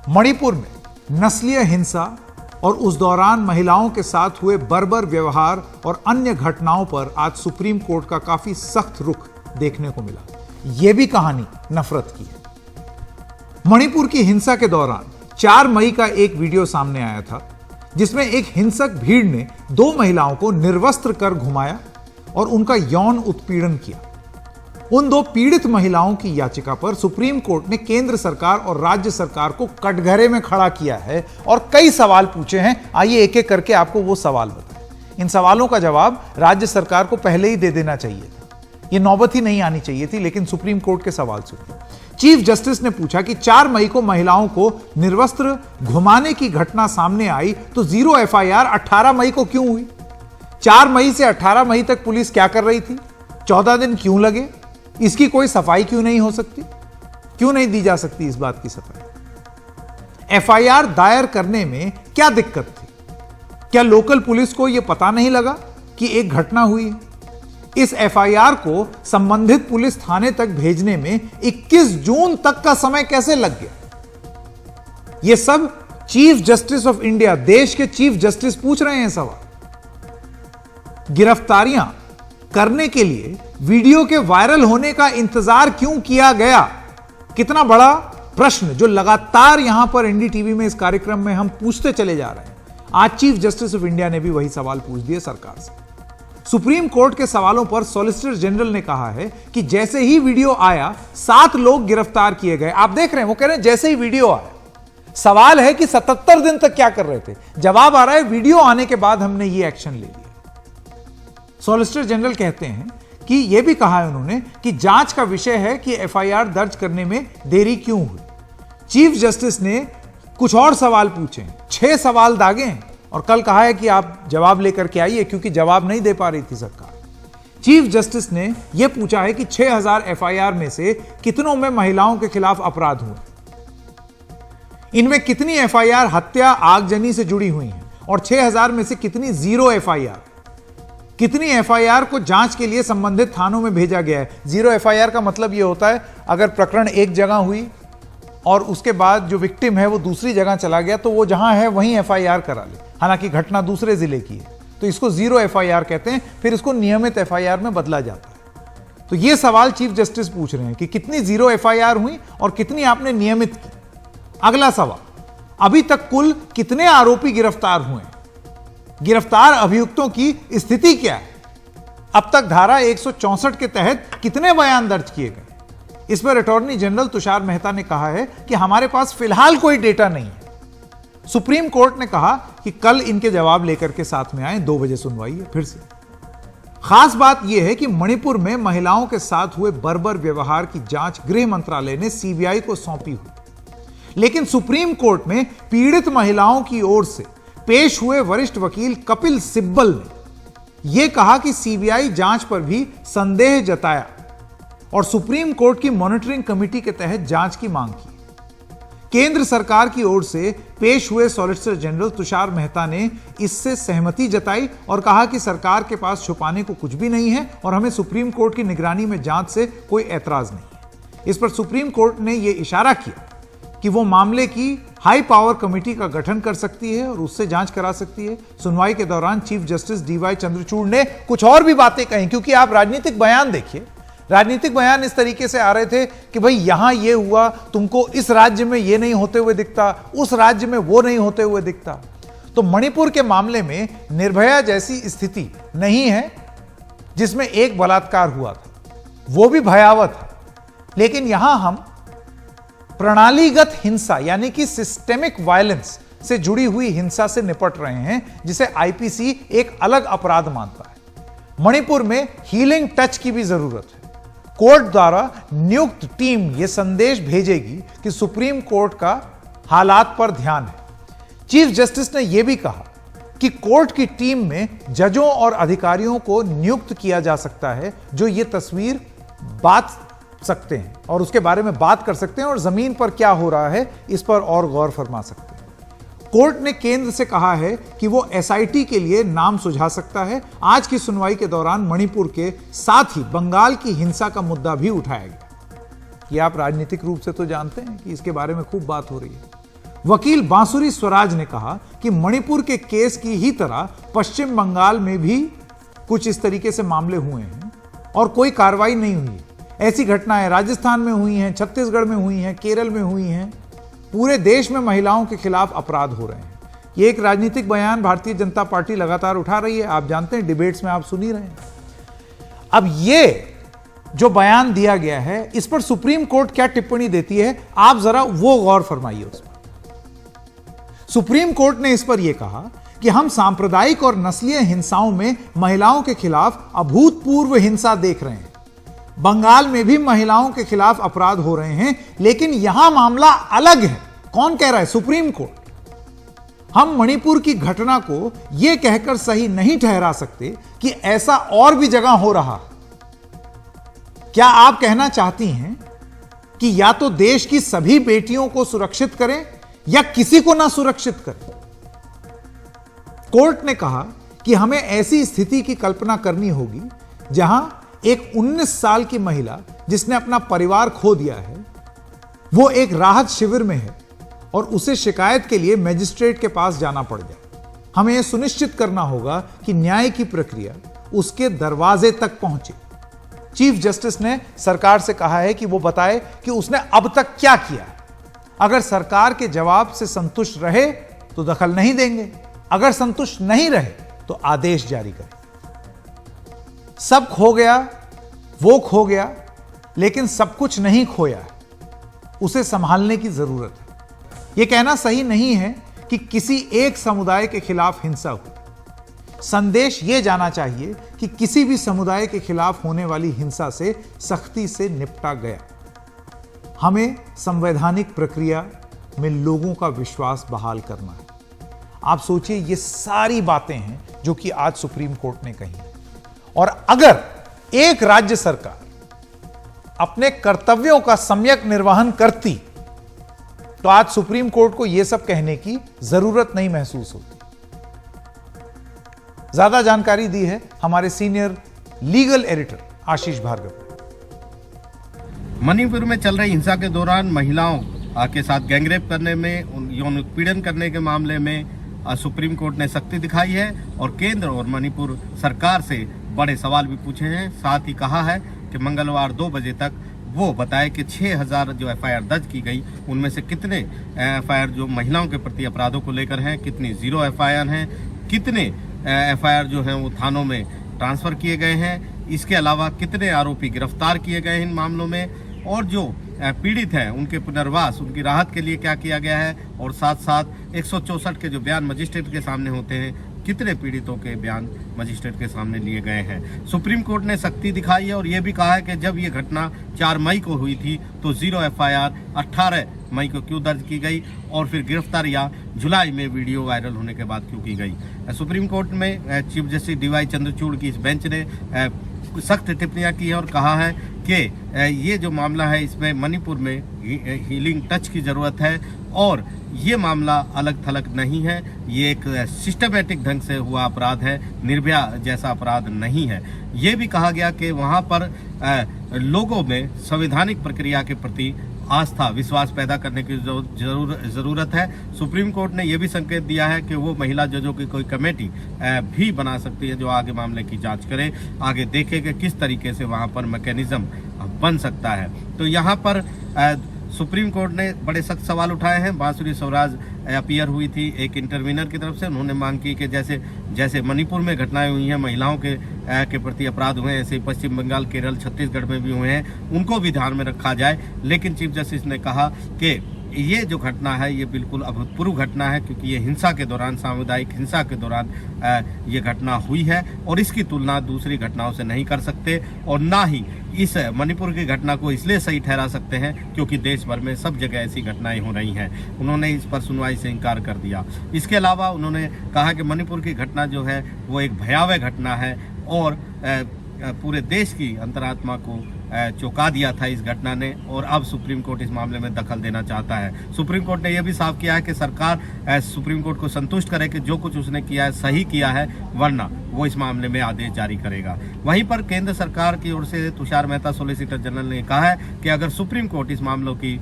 मणिपुर में नस्लीय हिंसा और उस दौरान महिलाओं के साथ हुए बर्बर व्यवहार और अन्य घटनाओं पर आज सुप्रीम कोर्ट का काफी सख्त रुख देखने को मिला। यह भी कहानी नफरत की है। मणिपुर की हिंसा के दौरान 4 मई का एक वीडियो सामने आया था, जिसमें एक हिंसक भीड़ ने 2 महिलाओं को निर्वस्त्र कर घुमाया और उनका यौन उत्पीड़न किया। उन 2 पीड़ित महिलाओं की याचिका पर सुप्रीम कोर्ट ने केंद्र सरकार और राज्य सरकार को कटघरे में खड़ा किया है और कई सवाल पूछे हैं। आइए एक एक करके आपको वो सवाल बताएं। इन सवालों का जवाब राज्य सरकार को पहले ही दे देना चाहिए था, ये नौबत ही नहीं आनी चाहिए थी, लेकिन सुप्रीम कोर्ट के सवाल सुनिए। चीफ जस्टिस ने पूछा कि 4 मई को महिलाओं को निर्वस्त्र घुमाने की घटना सामने आई तो 0 एफआईआर 18 मई को क्यों हुई? 4 मई से 18 मई तक पुलिस क्या कर रही थी? 14 दिन क्यों लगे? इसकी कोई सफाई क्यों नहीं हो सकती? क्यों नहीं दी जा सकती इस बात की सफाई? एफआईआर दायर करने में क्या दिक्कत थी? क्या लोकल पुलिस को यह पता नहीं लगा कि एक घटना हुई है? इस एफआईआर को संबंधित पुलिस थाने तक भेजने में 21 जून तक का समय कैसे लग गया? यह सब चीफ जस्टिस ऑफ इंडिया, देश के चीफ जस्टिस पूछ रहे हैं सवाल। गिरफ्तारियां करने के लिए वीडियो के वायरल होने का इंतजार क्यों किया गया? कितना बड़ा प्रश्न जो लगातार यहां पर एनडीटीवी में इस कार्यक्रम में हम पूछते चले जा रहे हैं। आज चीफ जस्टिस ऑफ इंडिया ने भी वही सवाल पूछ दिए सरकार से। सुप्रीम कोर्ट के सवालों पर सॉलिसिटर जनरल ने कहा है कि जैसे ही वीडियो आया 7 लोग गिरफ्तार किए गए। आप देख रहे हैं, वो कह रहे हैं जैसे ही वीडियो आया। सवाल है कि 77 दिन तक क्या कर रहे थे? जवाब आ रहा है वीडियो आने के बाद हमने ये एक्शन ले लिया। सॉलिसिटर जनरल कहते हैं कि यह भी कहा है उन्होंने कि जांच का विषय है कि एफआईआर दर्ज करने में देरी क्यों हुई। चीफ जस्टिस ने कुछ और सवाल पूछे, 6 सवाल दागे हैं और कल कहा है कि आप जवाब लेकर के आइए, क्योंकि जवाब नहीं दे पा रही थी सरकार। चीफ जस्टिस ने यह पूछा है कि 6000 एफआईआर में से कितनों में महिलाओं के खिलाफ अपराध हुए, इनमें कितनी एफआईआर हत्या आगजनी से जुड़ी हुई हैं और 6000 में से कितनी 0 एफआईआर, कितनी एफआईआर को जांच के लिए संबंधित थानों में भेजा गया है। 0 एफआईआर का मतलब यह होता है अगर प्रकरण एक जगह हुई और उसके बाद जो विक्टिम है वो दूसरी जगह चला गया तो वो जहां है वहीं एफआईआर करा ले, हालांकि घटना दूसरे जिले की है, तो इसको 0 एफआईआर कहते हैं। फिर इसको नियमित एफआईआर में बदला जाता है। तो ये सवाल चीफ जस्टिस पूछ रहे हैं कि कितनी 0 एफआईआर हुई और कितनी आपने नियमित की। अगला सवाल, अभी तक कुल कितने आरोपी गिरफ्तार हुए? गिरफ्तार अभियुक्तों की स्थिति क्या है? अब तक धारा 164 के तहत कितने बयान दर्ज किए गए? इस पर अटॉर्नी जनरल तुषार मेहता ने कहा है कि हमारे पास फिलहाल कोई डेटा नहीं है। सुप्रीम कोर्ट ने कहा कि कल इनके जवाब लेकर के साथ में आए, 2 बजे सुनवाई है फिर से। खास बात यह है कि मणिपुर में महिलाओं के साथ हुए बर्बर व्यवहार की जांच गृह मंत्रालय ने सीबीआई को सौंपी हुई, लेकिन सुप्रीम कोर्ट में पीड़ित महिलाओं की ओर से पेश हुए वरिष्ठ वकील कपिल सिब्बल ने यह कहा कि सीबीआई जांच पर भी संदेह जताया और सुप्रीम कोर्ट की मॉनिटरिंग कमेटी के तहत जांच की मांग की। केंद्र सरकार की ओर से पेश हुए सॉलिसिटर जनरल तुषार मेहता ने इससे सहमति जताई और कहा कि सरकार के पास छुपाने को कुछ भी नहीं है और हमें सुप्रीम कोर्ट की निगरानी में जांच से कोई ऐतराज नहीं है। इस पर सुप्रीम कोर्ट ने यह इशारा किया कि वो मामले की हाई पावर कमेटी का गठन कर सकती है और उससे जांच करा सकती है। सुनवाई के दौरान चीफ जस्टिस डीवाई चंद्रचूड़ ने कुछ और भी बातें कही, क्योंकि आप राजनीतिक बयान देखिए, राजनीतिक बयान इस तरीके से आ रहे थे कि भाई यहां ये हुआ, तुमको इस राज्य में ये नहीं होते हुए दिखता, उस राज्य में वो नहीं होते हुए दिखता। तो मणिपुर के मामले में निर्भया जैसी स्थिति नहीं है जिसमें एक बलात्कार हुआ था, वो भी भयावह था, लेकिन यहां हम प्रणालीगत हिंसा यानी कि सिस्टेमिक वायलेंस से जुड़ी हुई हिंसा से निपट रहे हैं, जिसे आईपीसी एक अलग अपराध मानता है। मणिपुर में हीलिंग टच की भी जरूरत है। कोर्ट द्वारा नियुक्त टीम यह संदेश भेजेगी कि सुप्रीम कोर्ट का हालात पर ध्यान है। चीफ जस्टिस ने यह भी कहा कि कोर्ट की टीम में जजों और अधिकारियों को नियुक्त किया जा सकता है जो यह तस्वीर बात सकते हैं और उसके बारे में बात कर सकते हैं और जमीन पर क्या हो रहा है इस पर और गौर फरमा सकते हैं। कोर्ट ने केंद्र से कहा है कि वो एसआईटी के लिए नाम सुझा सकता है। आज की सुनवाई के दौरान मणिपुर के साथ ही बंगाल की हिंसा का मुद्दा भी उठाया गया। ये आप राजनीतिक रूप से तो जानते हैं कि इसके बारे में खूब बात हो रही है। वकील बांसुरी स्वराज ने कहा कि मणिपुर के केस की ही तरह पश्चिम बंगाल में भी कुछ इस तरीके से मामले हुए हैं और कोई कार्रवाई नहीं हुई। ऐसी घटनाएं राजस्थान में हुई हैं, छत्तीसगढ़ में हुई हैं, केरल में हुई हैं। पूरे देश में महिलाओं के खिलाफ अपराध हो रहे हैं। ये एक राजनीतिक बयान भारतीय जनता पार्टी लगातार उठा रही है। आप जानते हैं, डिबेट्स में आप सुन ही रहे हैं। अब ये जो बयान दिया गया है, इस पर सुप्रीम कोर्ट क्या टिप्पणी देती है, आप जरा वो गौर फरमाइए उस पर। सुप्रीम कोर्ट ने इस पर यह कहा कि हम सांप्रदायिक और नस्लीय हिंसाओं में महिलाओं के खिलाफ अभूतपूर्व हिंसा देख रहे हैं। बंगाल में भी महिलाओं के खिलाफ अपराध हो रहे हैं, लेकिन यहां मामला अलग है। कौन कह रहा है? Supreme court. हम मणिपुर की घटना को यह कहकर सही नहीं ठहरा सकते कि ऐसा और भी जगह हो रहा। क्या आप कहना चाहती हैं कि या तो देश की सभी बेटियों को सुरक्षित करें या किसी को ना सुरक्षित करें? कोर्ट ने कहा कि हमें ऐसी स्थिति की कल्पना करनी होगी जहां एक 19 साल की महिला जिसने अपना परिवार खो दिया है, वो एक राहत शिविर में है और उसे शिकायत के लिए मजिस्ट्रेट के पास जाना पड़ जाए। हमें यह सुनिश्चित करना होगा कि न्याय की प्रक्रिया उसके दरवाजे तक पहुंचे। चीफ जस्टिस ने सरकार से कहा है कि वो बताए कि उसने अब तक क्या किया है। अगर सरकार के जवाब से संतुष्ट रहे तो दखल नहीं देंगे, अगर संतुष्ट नहीं रहे तो आदेश जारी करें। सब खो गया, वो खो गया, लेकिन सब कुछ नहीं खोया है, उसे संभालने की जरूरत है। यह कहना सही नहीं है कि किसी एक समुदाय के खिलाफ हिंसा हुई। संदेश यह जाना चाहिए कि किसी भी समुदाय के खिलाफ होने वाली हिंसा से सख्ती से निपटा गया। हमें संवैधानिक प्रक्रिया में लोगों का विश्वास बहाल करना है। आप सोचिए, ये सारी बातें हैं जो कि आज सुप्रीम कोर्ट ने कही हैं। और अगर एक राज्य सरकार अपने कर्तव्यों का सम्यक निर्वहन करती तो आज सुप्रीम कोर्ट को यह सब कहने की जरूरत नहीं महसूस होती। ज्यादा जानकारी दी है हमारे सीनियर लीगल एडिटर आशीष भार्गव। मणिपुर में चल रही हिंसा के दौरान महिलाओं के साथ गैंगरेप करने में, यौन उत्पीड़न करने के मामले में सुप्रीम कोर्ट ने सख्ती दिखाई है और केंद्र और मणिपुर सरकार से बड़े सवाल भी पूछे हैं। साथ ही कहा है कि मंगलवार 2 बजे तक वो बताए कि 6000 जो एफआईआर दर्ज की गई, उनमें से कितने एफआईआर जो महिलाओं के प्रति अपराधों को लेकर हैं, कितनी 0 एफआईआर हैं, कितने एफआईआर जो हैं वो थानों में ट्रांसफर किए गए हैं, इसके अलावा कितने आरोपी गिरफ्तार किए गए हैं इन मामलों में, और जो पीड़ित हैं उनके पुनर्वास, उनकी राहत के लिए क्या किया गया है, और साथ साथ 164 के जो बयान मजिस्ट्रेट के सामने होते हैं, कितने पीड़ितों के बयान मजिस्ट्रेट के सामने लिए गए हैं। सुप्रीम कोर्ट ने सख्ती दिखाई है और यह भी कहा है कि जब ये घटना 4 मई को हुई थी तो 0 एफआईआर 18 मई को क्यों दर्ज की गई और फिर गिरफ्तारियां जुलाई में वीडियो वायरल होने के बाद क्यों की गई। सुप्रीम कोर्ट में चीफ जस्टिस डीवाई चंद्रचूड़ की इस बेंच ने सख्त टिप्पणियां की है और कहा है कि ये जो मामला है इसमें मणिपुर में हीलिंग टच की जरूरत है और ये मामला अलग थलग नहीं है, ये एक सिस्टमेटिक ढंग से हुआ अपराध है, निर्भया जैसा अपराध नहीं है। ये भी कहा गया कि वहाँ पर लोगों में संवैधानिक प्रक्रिया के प्रति आस्था, विश्वास पैदा करने की जरूरत है। सुप्रीम कोर्ट ने यह भी संकेत दिया है कि वो महिला जजों की कोई कमेटी भी बना सकती है जो आगे मामले की जांच करे, आगे देखे कि किस तरीके से वहां पर मैकेनिज्म बन सकता है। तो यहाँ पर सुप्रीम कोर्ट ने बड़े सख्त सवाल उठाए हैं। बांसुरी स्वराज अपीयर हुई थी एक इंटरवीनर की तरफ से, उन्होंने मांग की कि जैसे मणिपुर में घटनाएं हुई हैं, महिलाओं के प्रति अपराध हुए हैं, ऐसे पश्चिम बंगाल, केरल, छत्तीसगढ़ में भी हुए हैं, उनको भी ध्यान में रखा जाए। लेकिन चीफ जस्टिस ने कहा कि ये जो घटना है ये बिल्कुल अभूतपूर्व घटना है, क्योंकि ये हिंसा के दौरान, सामुदायिक हिंसा के दौरान ये घटना हुई है और इसकी तुलना दूसरी घटनाओं से नहीं कर सकते और ना ही इस मणिपुर की घटना को इसलिए सही ठहरा सकते हैं क्योंकि देश भर में सब जगह ऐसी घटनाएं हो रही हैं। उन्होंने इस पर सुनवाई से इनकार कर दिया। इसके अलावा उन्होंने कहा कि मणिपुर की घटना जो है वो एक भयावह घटना है और पूरे देश की अंतरात्मा को चौंका दिया था इस घटना ने और अब सुप्रीम कोर्ट इस मामले में दखल देना चाहता है। सुप्रीम कोर्ट ने यह भी साफ किया है कि सरकार सुप्रीम कोर्ट को संतुष्ट करे कि जो कुछ उसने किया है सही किया है, वरना वो इस मामले में आदेश जारी करेगा। वहीं पर केंद्र सरकार की ओर से तुषार मेहता, सॉलिसिटर जनरल ने कहा है कि अगर सुप्रीम कोर्ट इस मामलों की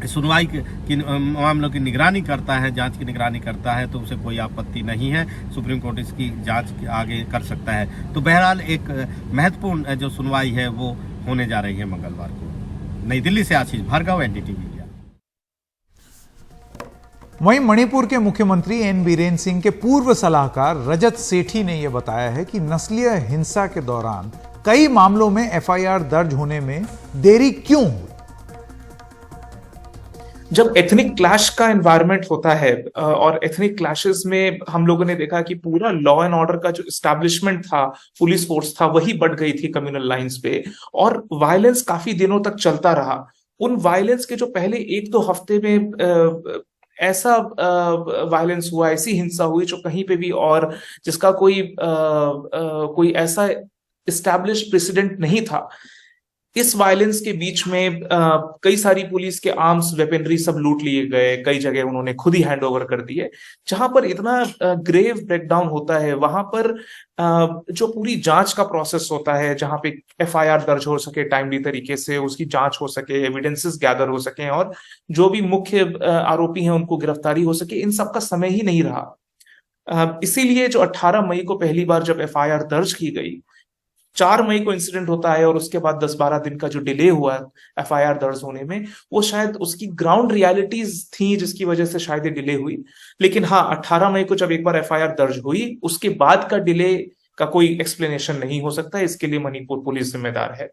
सुनवाई की मामलों की निगरानी करता है, जांच की निगरानी करता है, तो उसे कोई आपत्ति नहीं है। सुप्रीम कोर्ट इसकी जांच आगे कर सकता है। तो बहरहाल एक महत्वपूर्ण जो सुनवाई है वो होने जा रही है मंगलवार को। नई दिल्ली से आशीष भार्गव, एनडीटीवी। वहीं मणिपुर के मुख्यमंत्री एन बीरेन सिंह के पूर्व सलाहकार रजत सेठी ने यह बताया है कि नस्लीय हिंसा के दौरान कई मामलों में एफआईआर दर्ज होने में देरी क्यों हुई। जब एथनिक क्लैश का एनवायरनमेंट होता है और एथनिक क्लैशेस में हम लोगों ने देखा कि पूरा लॉ एंड ऑर्डर का जो एस्टैब्लिशमेंट था, पुलिस फोर्स था, वही बढ़ गई थी कम्युनल लाइंस पे, और वायलेंस काफी दिनों तक चलता रहा। उन वायलेंस के जो पहले 1-2 हफ्ते में ऐसा वायलेंस हुआ, ऐसी हिंसा हुई जो कहीं पे भी और जिसका कोई ऐसा इस्टेब्लिश प्रेसिडेंट नहीं था। इस वायलेंस के बीच में कई सारी पुलिस के आर्म्स, वेपनरी सब लूट लिए गए। कई जगह उन्होंने खुद ही हैंड ओवर कर दिए। जहां पर इतना ग्रेव ब्रेकडाउन होता है, वहां पर जो पूरी जांच का प्रोसेस होता है, जहां पे एफआईआर दर्ज हो सके टाइमली तरीके से, उसकी जांच हो सके, एविडेंसेस गैदर हो सके और जो भी मुख्य आरोपी हैं उनको गिरफ्तारी हो सके, इन सब का समय ही नहीं रहा। इसीलिए जो 18 मई को पहली बार जब एफआईआर दर्ज की गई, 4 मई को इंसिडेंट होता है और उसके बाद 10-12 दिन का जो डिले हुआ एफआईआर दर्ज होने में, वो शायद उसकी ग्राउंड रियलिटीज थी जिसकी वजह से शायद ये डिले हुई। लेकिन हाँ, 18 मई को जब एक बार एफआईआर दर्ज हुई, उसके बाद का डिले का कोई एक्सप्लेनेशन नहीं हो सकता। इसके लिए मणिपुर पुलिस जिम्मेदार है।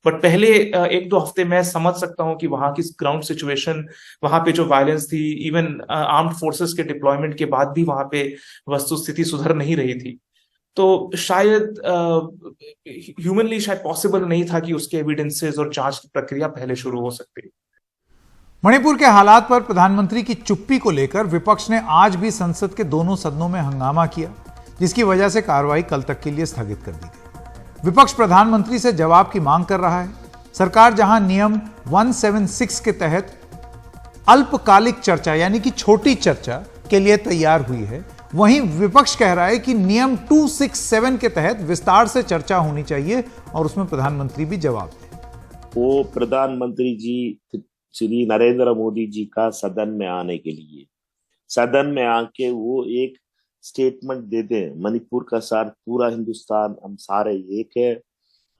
बट पहले 1-2 हफ्ते मैं समझ सकता हूँ कि वहां की ग्राउंड सिचुएशन, वहां पे जो वायलेंस थी, इवन आर्म्ड फोर्सेस के डिप्लॉयमेंट के बाद भी वहां पे वस्तु स्थिति सुधर नहीं रही थी। तो शायद ह्यूमनली शायद पॉसिबल नहीं था कि उसके एविडेंसेस और जांच की प्रक्रिया पहले शुरू हो सकती। मणिपुर के हालात पर प्रधानमंत्री की चुप्पी को लेकर विपक्ष ने आज भी संसद के दोनों सदनों में हंगामा किया, जिसकी वजह से कार्रवाई कल तक के लिए स्थगित कर दी गई। विपक्ष प्रधानमंत्री से जवाब की मांग कर रहा है। सरकार जहां नियम 176 के तहत अल्पकालिक चर्चा यानी कि छोटी चर्चा के लिए तैयार हुई है, वहीं विपक्ष कह रहा है कि नियम 267 के तहत विस्तार से चर्चा होनी चाहिए और उसमें प्रधानमंत्री भी जवाब दें। वो प्रधानमंत्री जी श्री नरेंद्र मोदी जी का सदन में आने के लिए, सदन में आके वो एक स्टेटमेंट दे दें, मणिपुर का साथ पूरा हिंदुस्तान हम सारे एक है,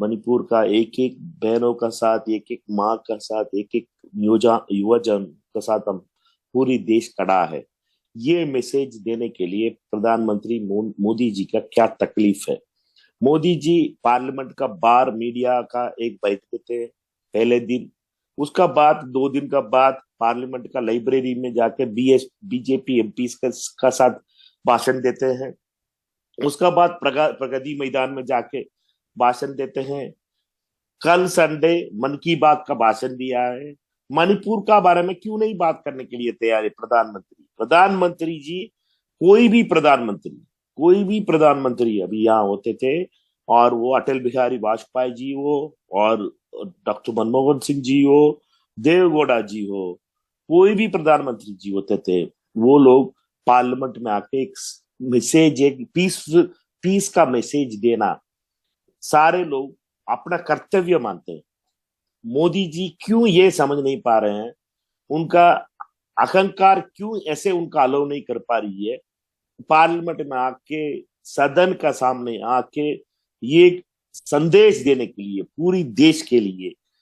मणिपुर का एक एक बहनों का साथ, एक एक माँ का साथ, एक एक युवजन का साथ हम पूरी देश खड़ा है। ये मैसेज देने के लिए प्रधानमंत्री मोदी जी का क्या तकलीफ है। मोदी जी पार्लियामेंट का बाहर मीडिया का एक बैठते थे पहले दिन, उसका बाद 2 दिन का बाद पार्लियामेंट का लाइब्रेरी में जाके बीजेपी एमपी का साथ भाषण देते हैं। उसका बाद प्रगति मैदान में जाके भाषण देते हैं। कल संडे मन की बात का भाषण दिया है। मणिपुर का बारे में क्यों नहीं बात करने के लिए तैयार है प्रधानमंत्री जी। कोई भी प्रधानमंत्री अभी यहाँ होते थे, और वो अटल बिहारी वाजपेयी जी हो और डॉक्टर मनमोहन सिंह जी हो, देवगौड़ा जी हो, कोई भी प्रधानमंत्री जी होते थे, वो लोग पार्लियामेंट में आके एक मैसेज, एक पीस का मैसेज देना सारे लोग अपना कर्तव्य मानते हैं। मोदी जी क्यों ये समझ नहीं पा रहे हैं, उनका अहंकार क्यों ऐसे उनका अलाउ नहीं कर पा रही है पार्लियामेंट में आके, सदन का सामने आके ये संदेश देने के लिए पूरी देश के लिए